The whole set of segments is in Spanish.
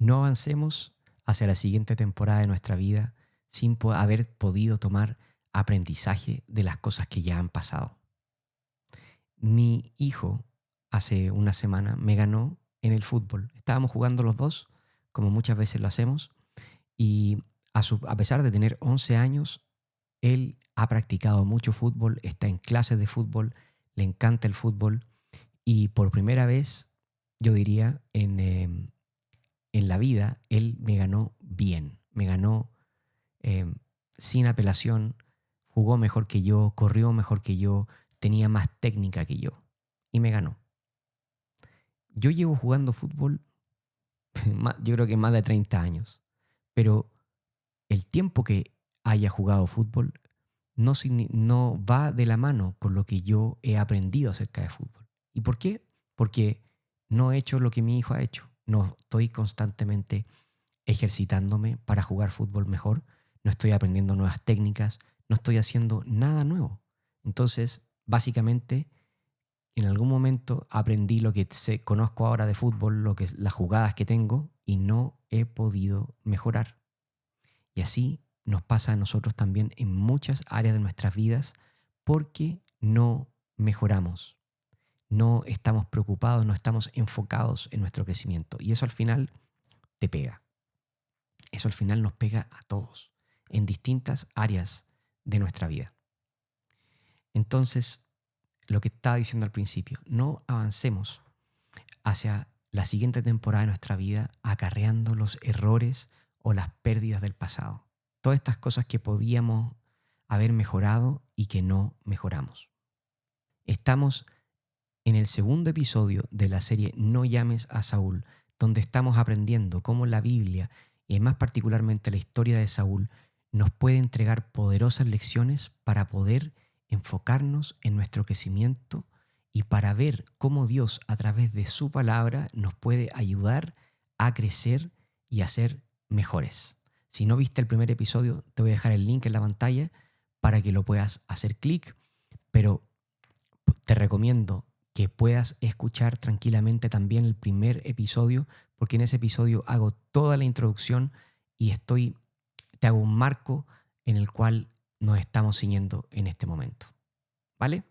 No avancemos hacia la siguiente temporada de nuestra vida sin haber podido tomar aprendizaje de las cosas que ya han pasado. Mi hijo hace una semana me ganó en el fútbol. Estábamos jugando los dos, como muchas veces lo hacemos, y a pesar de tener 11 años, él ha practicado mucho fútbol, está en clases de fútbol, le encanta el fútbol y por primera vez, yo diría, en la vida, él me ganó bien, me ganó eh, sin apelación, jugó mejor que yo, corrió mejor que yo, tenía más técnica que yo y me ganó. Yo llevo jugando fútbol, yo creo que más de 30 años, pero el tiempo que haya jugado fútbol no va de la mano con lo que yo he aprendido acerca de fútbol. ¿Y por qué? Porque no he hecho lo que mi hijo ha hecho. No estoy constantemente ejercitándome para jugar fútbol mejor, no estoy aprendiendo nuevas técnicas, no estoy haciendo nada nuevo. Entonces, básicamente, en algún momento aprendí lo que conozco ahora de fútbol, las jugadas que tengo y no he podido mejorar. Y así nos pasa a nosotros también en muchas áreas de nuestras vidas porque no mejoramos, no estamos preocupados, no estamos enfocados en nuestro crecimiento. Y eso al final te pega. Eso al final nos pega a todos en distintas áreas de nuestra vida. Entonces, lo que estaba diciendo al principio, no avancemos hacia la siguiente temporada de nuestra vida acarreando los errores o las pérdidas del pasado. Todas estas cosas que podíamos haber mejorado y que no mejoramos. Estamos en el segundo episodio de la serie No llames a Saúl, donde estamos aprendiendo cómo la Biblia, y más particularmente la historia de Saúl, nos puede entregar poderosas lecciones para poder enfocarnos en nuestro crecimiento y para ver cómo Dios a través de su palabra nos puede ayudar a crecer y a ser mejores. Si no viste el primer episodio, te voy a dejar el link en la pantalla para que lo puedas hacer clic, pero te recomiendo que puedas escuchar tranquilamente también el primer episodio, porque en ese episodio hago toda la introducción y te hago un marco en el cual nos estamos siguiendo en este momento. ¿Vale?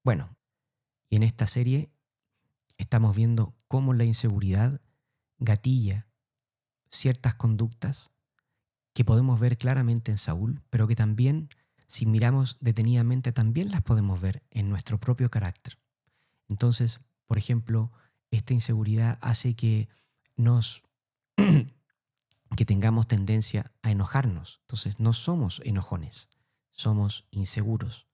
Bueno, y en esta serie estamos viendo cómo la inseguridad gatilla ciertas conductas que podemos ver claramente en Saúl, pero que también, si miramos detenidamente, también las podemos ver en nuestro propio carácter. Entonces, por ejemplo, esta inseguridad hace que que tengamos tendencia a enojarnos. Entonces, no somos enojones, somos inseguros.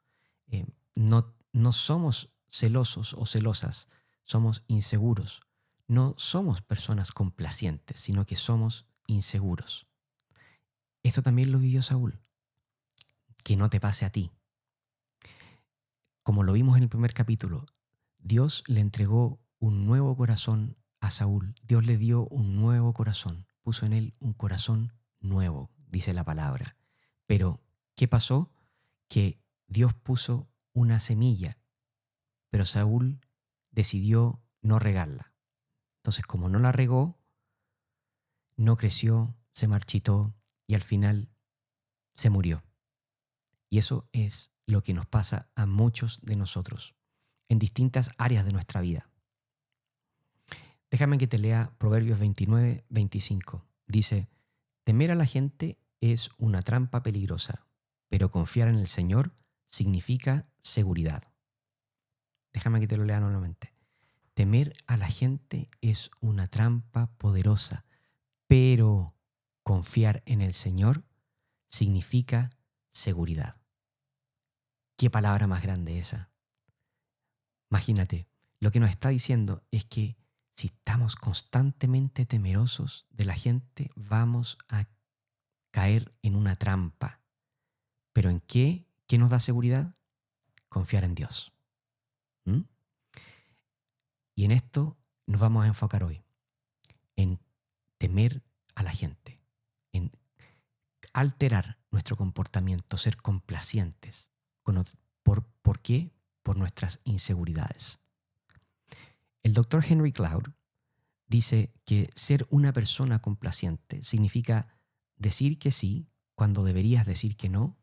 No somos celosos o celosas, somos inseguros. No somos personas complacientes, sino que somos inseguros. Esto también lo vivió Saúl. Que no te pase a ti. Como lo vimos en el primer capítulo, Dios le entregó un nuevo corazón a Saúl. Dios le dio un nuevo corazón. Puso en él un corazón nuevo, dice la palabra. Pero, ¿qué pasó? Que Dios puso una semilla, pero Saúl decidió no regarla. Entonces, como no la regó, no creció, se marchitó y al final se murió. Y eso es lo que nos pasa a muchos de nosotros en distintas áreas de nuestra vida. Déjame que te lea Proverbios 29-25. Dice, temer a la gente es una trampa peligrosa, pero confiar en el Señor significa seguridad. Déjame que te lo lea nuevamente. Temer a la gente es una trampa poderosa, pero confiar en el Señor significa seguridad. ¿Qué palabra más grande esa? Imagínate, lo que nos está diciendo es que si estamos constantemente temerosos de la gente, vamos a caer en una trampa. ¿Pero en qué? ¿Qué nos da seguridad? Confiar en Dios. ¿Mm? Y en esto nos vamos a enfocar hoy, en temer a la gente, en alterar nuestro comportamiento, ser complacientes. ¿Por qué? Por nuestras inseguridades. El doctor Henry Cloud dice que ser una persona complaciente significa decir que sí cuando deberías decir que no,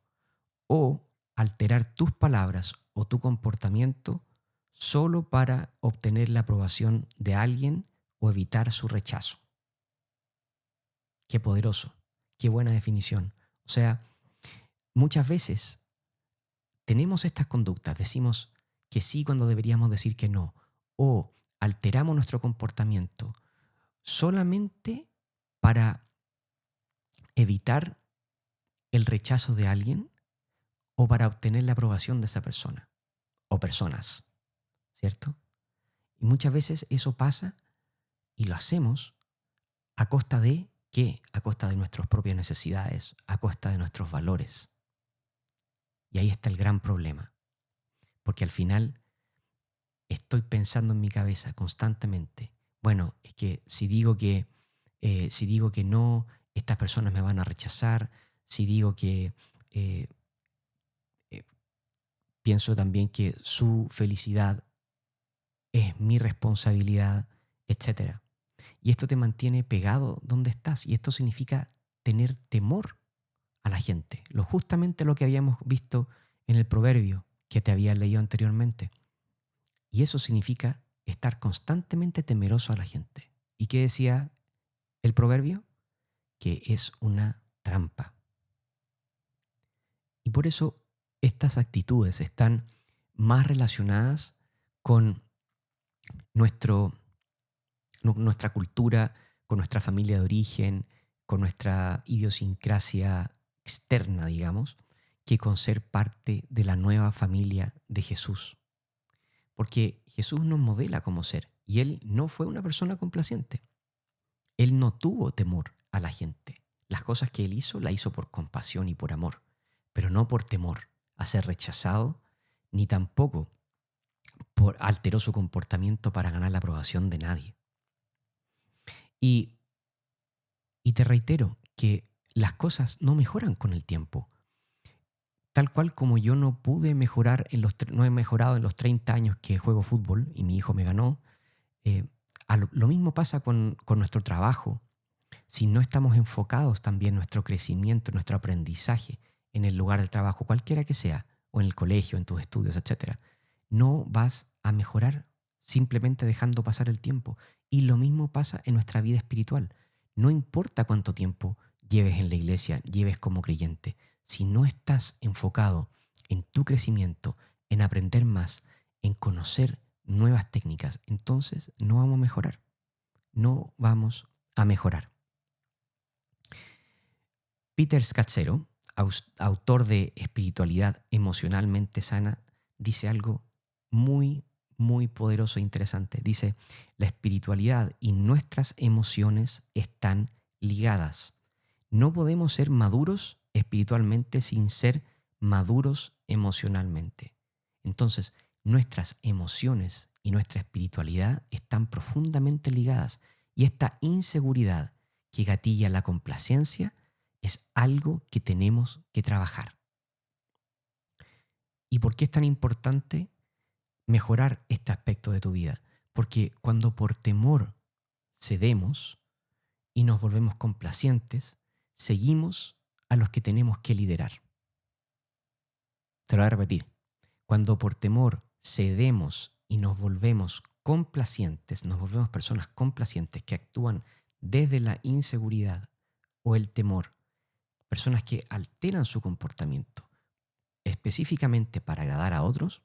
o alterar tus palabras o tu comportamiento solo para obtener la aprobación de alguien o evitar su rechazo. Qué poderoso, qué buena definición. O sea, muchas veces tenemos estas conductas, decimos que sí cuando deberíamos decir que no, o alteramos nuestro comportamiento solamente para evitar el rechazo de alguien o para obtener la aprobación de esa persona o personas, ¿cierto? Y muchas veces eso pasa y lo hacemos a costa de ¿qué? A costa de nuestras propias necesidades, a costa de nuestros valores. Y ahí está el gran problema, porque al final estoy pensando en mi cabeza constantemente, bueno, es que si digo que no, estas personas me van a rechazar, si digo que eh, eh, pienso también que su felicidad es mi responsabilidad, etcétera. Y esto te mantiene pegado donde estás. Y esto significa tener temor a la gente. Justamente lo que habíamos visto en el proverbio que te había leído anteriormente. Y eso significa estar constantemente temeroso a la gente. ¿Y qué decía el proverbio? Que es una trampa. Y por eso estas actitudes están más relacionadas con nuestra cultura, con nuestra familia de origen, con nuestra idiosincrasia externa, digamos, que con ser parte de la nueva familia de Jesús. Porque Jesús nos modela como ser y Él no fue una persona complaciente. Él no tuvo temor a la gente. Las cosas que Él hizo, las hizo por compasión y por amor, pero no por temor a ser rechazado, ni tampoco alteró su comportamiento para ganar la aprobación de nadie. Y te reitero que las cosas no mejoran con el tiempo. Tal cual como yo no pude mejorar, no he mejorado en los 30 años que juego fútbol y mi hijo me ganó, eh, lo mismo pasa con nuestro trabajo. Si no estamos enfocados también en nuestro crecimiento, en nuestro aprendizaje en el lugar del trabajo, cualquiera que sea, o en el colegio, en tus estudios, etcétera, no vas a mejorar simplemente dejando pasar el tiempo. Y lo mismo pasa en nuestra vida espiritual. No importa cuánto tiempo lleves en la iglesia, lleves como creyente, si no estás enfocado en tu crecimiento, en aprender más, en conocer nuevas técnicas, entonces no vamos a mejorar. No vamos a mejorar. Peter Scazzero, autor de Espiritualidad Emocionalmente Sana, dice algo muy, muy poderoso e interesante. Dice, la espiritualidad y nuestras emociones están ligadas. No podemos ser maduros espiritualmente sin ser maduros emocionalmente. Entonces, nuestras emociones y nuestra espiritualidad están profundamente ligadas y esta inseguridad que gatilla la complacencia es algo que tenemos que trabajar. ¿Y por qué es tan importante mejorar este aspecto de tu vida? Porque cuando por temor cedemos y nos volvemos complacientes, seguimos a los que tenemos que liderar. Te lo voy a repetir. Cuando por temor cedemos y nos volvemos complacientes, nos volvemos personas complacientes que actúan desde la inseguridad o el temor, personas que alteran su comportamiento específicamente para agradar a otros,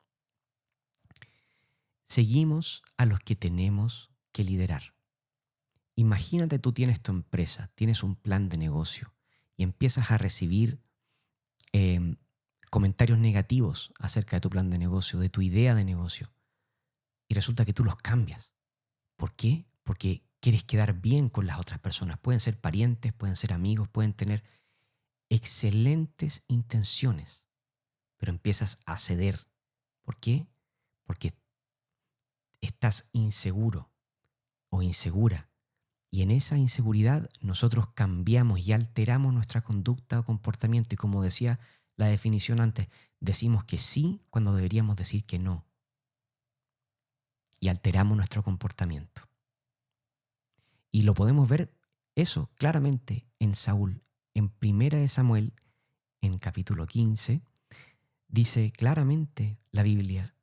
seguimos a los que tenemos que liderar. Imagínate, tú tienes tu empresa, tienes un plan de negocio y empiezas a recibir comentarios negativos acerca de tu plan de negocio, de tu idea de negocio, y resulta que tú los cambias. ¿Por qué? Porque quieres quedar bien con las otras personas. Pueden ser parientes, pueden ser amigos, pueden tener excelentes intenciones, pero empiezas a ceder. ¿Por qué? Porque estás inseguro o insegura. Y en esa inseguridad nosotros cambiamos y alteramos nuestra conducta o comportamiento. Y como decía la definición antes, decimos que sí cuando deberíamos decir que no. Y alteramos nuestro comportamiento. Y lo podemos ver eso claramente en Saúl. En 1 Samuel, en capítulo 15, dice claramente la Biblia,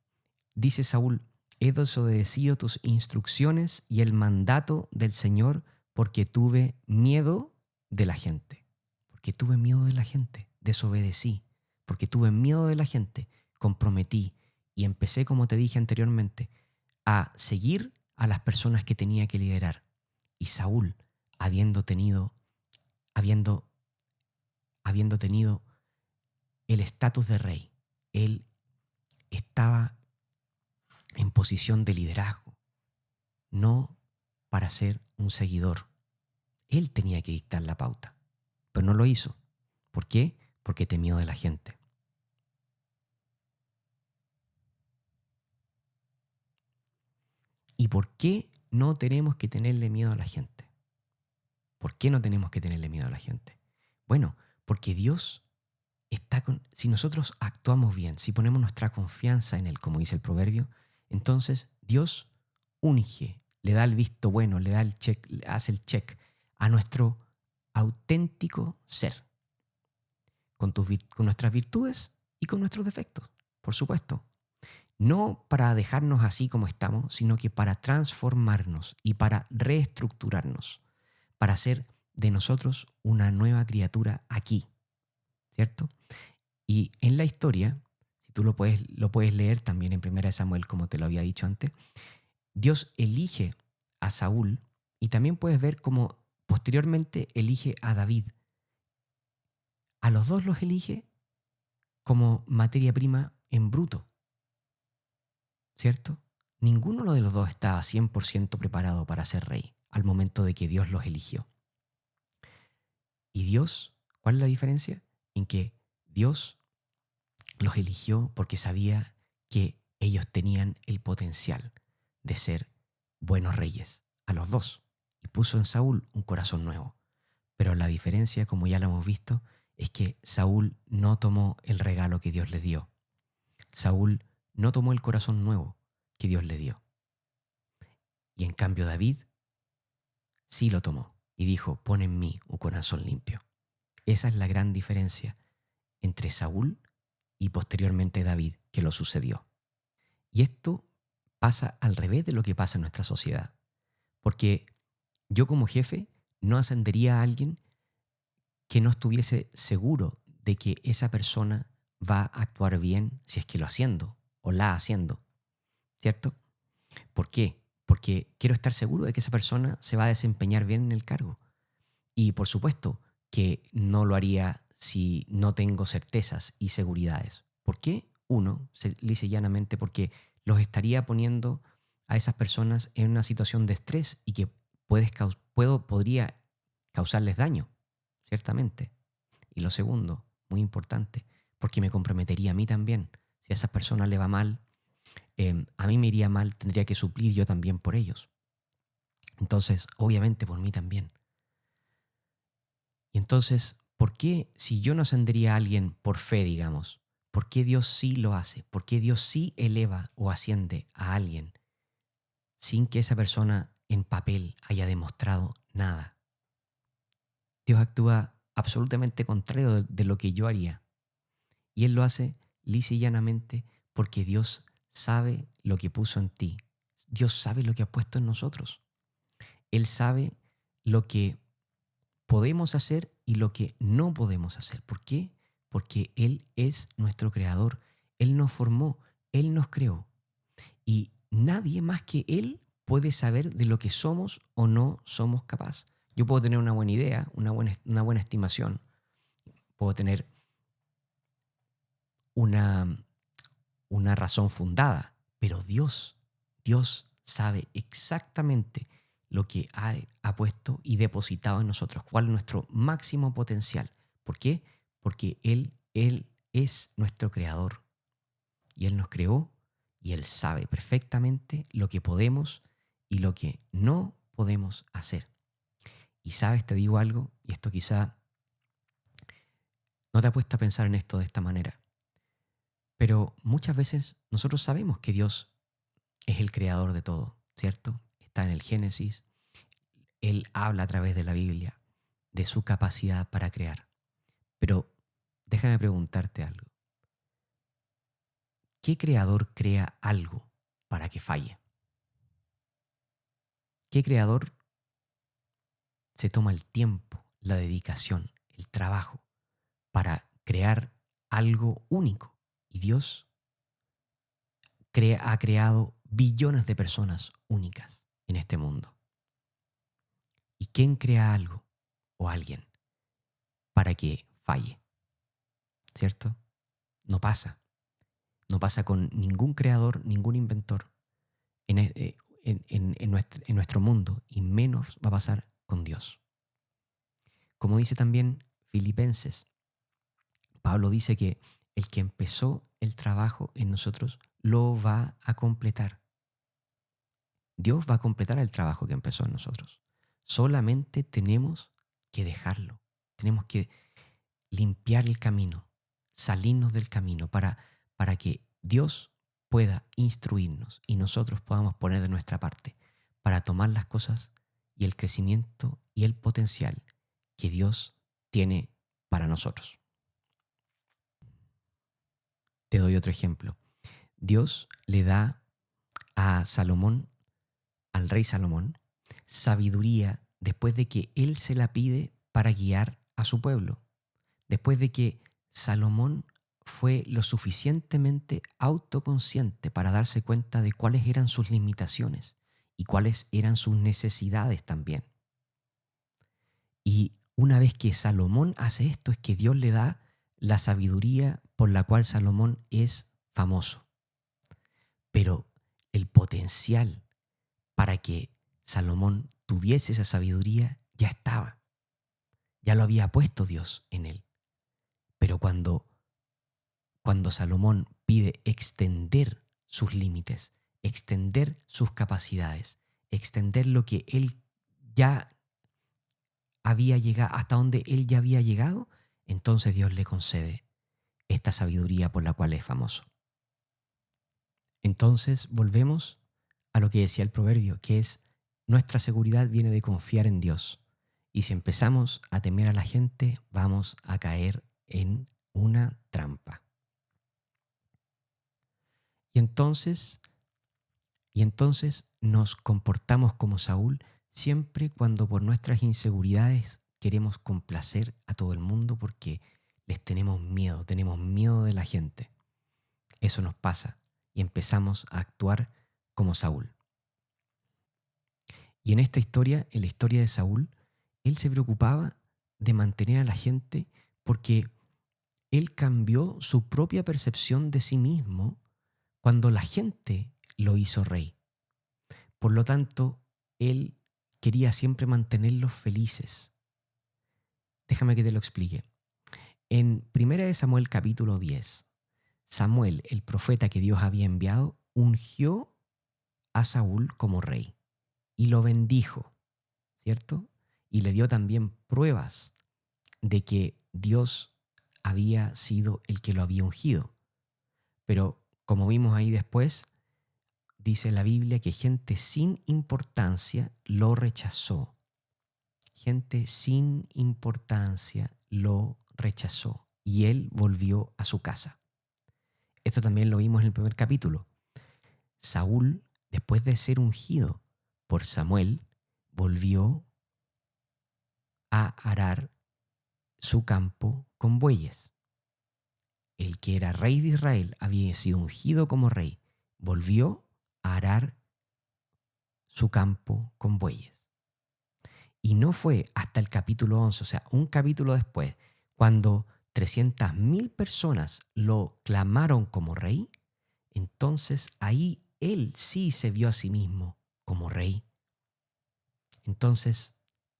dice Saúl: he desobedecido tus instrucciones y el mandato del Señor porque tuve miedo de la gente. Porque tuve miedo de la gente, desobedecí. Porque tuve miedo de la gente, comprometí y empecé, como te dije anteriormente, a seguir a las personas que tenía que liderar. Y Saúl, habiendo, habiendo tenido el estatus de rey, él estaba en posición de liderazgo, no para ser un seguidor. Él tenía que dictar la pauta, pero no lo hizo. ¿Por qué? Porque temió de la gente. ¿Y por qué no tenemos que tenerle miedo a la gente? ¿Por qué no tenemos que tenerle miedo a la gente? Bueno, porque Dios está si nosotros actuamos bien, si ponemos nuestra confianza en Él, como dice el proverbio, entonces Dios unge, le da el visto bueno, le da el check, le hace el check a nuestro auténtico ser, con nuestras virtudes y con nuestros defectos, por supuesto. No para dejarnos así como estamos, sino que para transformarnos y para reestructurarnos, para hacer de nosotros una nueva criatura aquí, ¿cierto? Y en la historia, si tú lo puedes leer también en 1 Samuel, como te lo había dicho antes, Dios elige a Saúl y también puedes ver cómo posteriormente elige a David. A los dos los elige como materia prima en bruto, ¿cierto? Ninguno de los dos estaba 100% preparado para ser rey al momento de que Dios los eligió. Y Dios, ¿cuál es la diferencia? En que Dios los eligió porque sabía que ellos tenían el potencial de ser buenos reyes, a los dos, y puso en Saúl un corazón nuevo. Pero la diferencia, como ya lo hemos visto, es que Saúl no tomó el regalo que Dios le dio. Saúl no tomó el corazón nuevo que Dios le dio. Y en cambio David sí lo tomó y dijo: pon en mí un corazón limpio. Esa es la gran diferencia entre Saúl y posteriormente David, que lo sucedió. Y esto pasa al revés de lo que pasa en nuestra sociedad. Porque yo como jefe no ascendería a alguien que no estuviese seguro de que esa persona va a actuar bien si es que lo haciendo o la haciendo, ¿cierto? ¿Por qué? Porque quiero estar seguro de que esa persona se va a desempeñar bien en el cargo. Y por supuesto que no lo haría si no tengo certezas y seguridades. ¿Por qué? Uno, se dice llanamente, porque los estaría poniendo a esas personas en una situación de estrés y que podría causarles daño, ciertamente. Y lo segundo, muy importante, porque me comprometería a mí también. Si a esas personas le va mal, a mí me iría mal, tendría que suplir yo también por ellos. Entonces, obviamente por mí también. Y entonces, ¿por qué si yo no ascendería a alguien por fe, digamos? ¿Por qué Dios sí lo hace? ¿Por qué Dios sí eleva o asciende a alguien sin que esa persona en papel haya demostrado nada? Dios actúa absolutamente contrario de lo que yo haría. Y Él lo hace lisa y llanamente porque Dios sabe lo que puso en ti. Dios sabe lo que ha puesto en nosotros. Él sabe lo que podemos hacer y lo que no podemos hacer. ¿Por qué? Porque Él es nuestro creador. Él nos formó, Él nos creó. Y nadie más que Él puede saber de lo que somos o no somos capaces. Yo puedo tener una buena idea, una buena estimación. Puedo tener una, una razón fundada, pero Dios sabe exactamente lo que ha puesto y depositado en nosotros, cuál es nuestro máximo potencial. ¿Por qué? Porque Él es nuestro creador y Él nos creó y Él sabe perfectamente lo que podemos y lo que no podemos hacer. Y sabes, te digo algo, y esto quizá no te ha puesto a pensar en esto de esta manera, pero muchas veces nosotros sabemos que Dios es el creador de todo, ¿cierto? Está en el Génesis. Él habla a través de la Biblia de su capacidad para crear. Pero déjame preguntarte algo. ¿Qué creador crea algo para que falle? ¿Qué creador se toma el tiempo, la dedicación, el trabajo para crear algo único? Y Dios ha creado billones de personas únicas en este mundo. ¿Y quién crea algo o alguien para que falle? ¿Cierto? No pasa. No pasa con ningún creador, ningún inventor en nuestro mundo, y menos va a pasar con Dios. Como dice también Filipenses, Pablo dice que el que empezó el trabajo en nosotros lo va a completar. Dios va a completar el trabajo que empezó en nosotros. Solamente tenemos que dejarlo. Tenemos que limpiar el camino, salirnos del camino para que Dios pueda instruirnos y nosotros podamos poner de nuestra parte para tomar las cosas y el crecimiento y el potencial que Dios tiene para nosotros. Te doy otro ejemplo. Dios le da a Salomón, al rey Salomón, sabiduría después de que él se la pide para guiar a su pueblo. Después de que Salomón fue lo suficientemente autoconsciente para darse cuenta de cuáles eran sus limitaciones y cuáles eran sus necesidades también. Y una vez que Salomón hace esto, es que Dios le da la sabiduría por la cual Salomón es famoso. Pero el potencial para que Salomón tuviese esa sabiduría ya estaba. Ya lo había puesto Dios en él. Pero cuando Salomón pide extender sus límites, extender sus capacidades, extender lo que él ya había llegado, hasta donde él ya había llegado, entonces Dios le concede esta sabiduría por la cual es famoso. Entonces volvemos a lo que decía el proverbio, que es: nuestra seguridad viene de confiar en Dios. Y si empezamos a temer a la gente, vamos a caer en una trampa. Y entonces nos comportamos como Saúl siempre cuando por nuestras inseguridades queremos complacer a todo el mundo porque les tenemos miedo de la gente. Eso nos pasa y empezamos a actuar como Saúl. Y en esta historia, en la historia de Saúl, él se preocupaba de mantener a la gente porque él cambió su propia percepción de sí mismo cuando la gente lo hizo rey. Por lo tanto, él quería siempre mantenerlos felices. Déjame que te lo explique. En 1 Samuel capítulo 10, Samuel, el profeta que Dios había enviado, ungió a Saúl como rey y lo bendijo, ¿cierto? Y le dio también pruebas de que Dios había sido el que lo había ungido. Pero como vimos ahí después, dice la Biblia que gente sin importancia lo rechazó. Gente sin importancia lo rechazó y él volvió a su casa. Esto también lo vimos en el primer capítulo. Saúl, después de ser ungido por Samuel, volvió a arar su campo con bueyes. El que era rey de Israel había sido ungido como rey, volvió a arar su campo con bueyes. Y no fue hasta el capítulo 11, o sea, un capítulo después, cuando 300.000 personas lo clamaron como rey, entonces ahí él sí se vio a sí mismo como rey. Entonces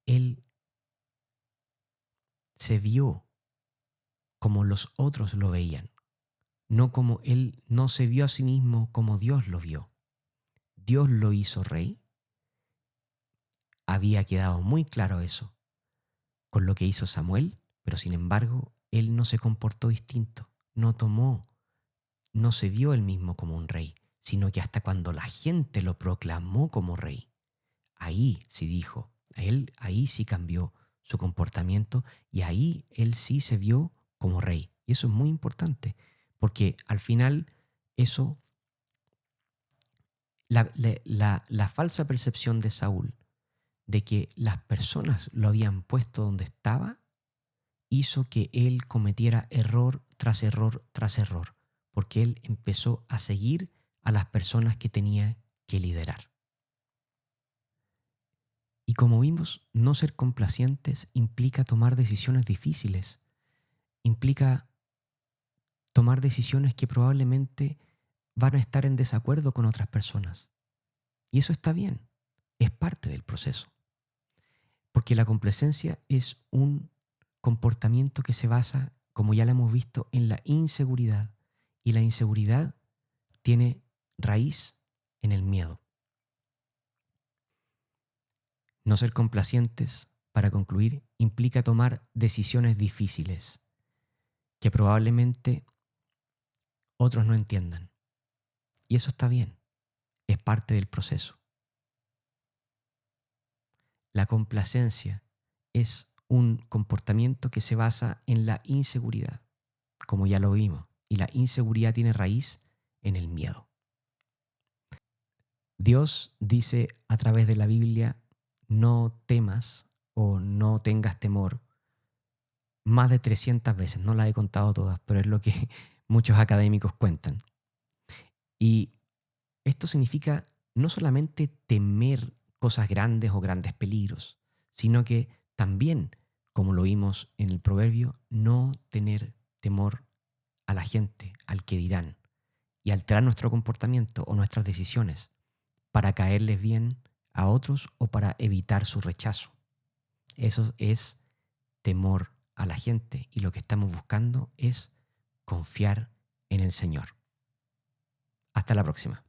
él se vio como los otros lo veían, no como él no se vio a sí mismo como Dios lo vio. Dios lo hizo rey. Había quedado muy claro eso con lo que hizo Samuel, pero sin embargo él no se comportó distinto, no se vio él mismo como un rey, sino que hasta cuando la gente lo proclamó como rey, ahí sí dijo: Él ahí sí cambió su comportamiento y ahí él sí se vio como rey. Y eso es muy importante, porque al final eso, la falsa percepción de Saúl de que las personas lo habían puesto donde estaba, hizo que él cometiera error tras error tras error, porque él empezó a seguir a las personas que tenía que liderar. Y como vimos, no ser complacientes implica tomar decisiones difíciles, implica tomar decisiones que probablemente van a estar en desacuerdo con otras personas. Y eso está bien, es parte del proceso. Porque la complacencia es un comportamiento que se basa, como ya lo hemos visto, en la inseguridad. Y la inseguridad tiene raíz en el miedo. No ser complacientes, para concluir, implica tomar decisiones difíciles que probablemente otros no entiendan. Y eso está bien, es parte del proceso. La complacencia es un comportamiento que se basa en la inseguridad, como ya lo vimos, y la inseguridad tiene raíz en el miedo. Dios dice a través de la Biblia, no temas o no tengas temor, más de 300 veces, no las he contado todas, pero es lo que muchos académicos cuentan. Y esto significa no solamente temer cosas grandes o grandes peligros, sino que también, como lo vimos en el proverbio, no tener temor a la gente, al que dirán, y alterar nuestro comportamiento o nuestras decisiones para caerles bien a otros o para evitar su rechazo. Eso es temor a la gente y lo que estamos buscando es confiar en el Señor. Hasta la próxima.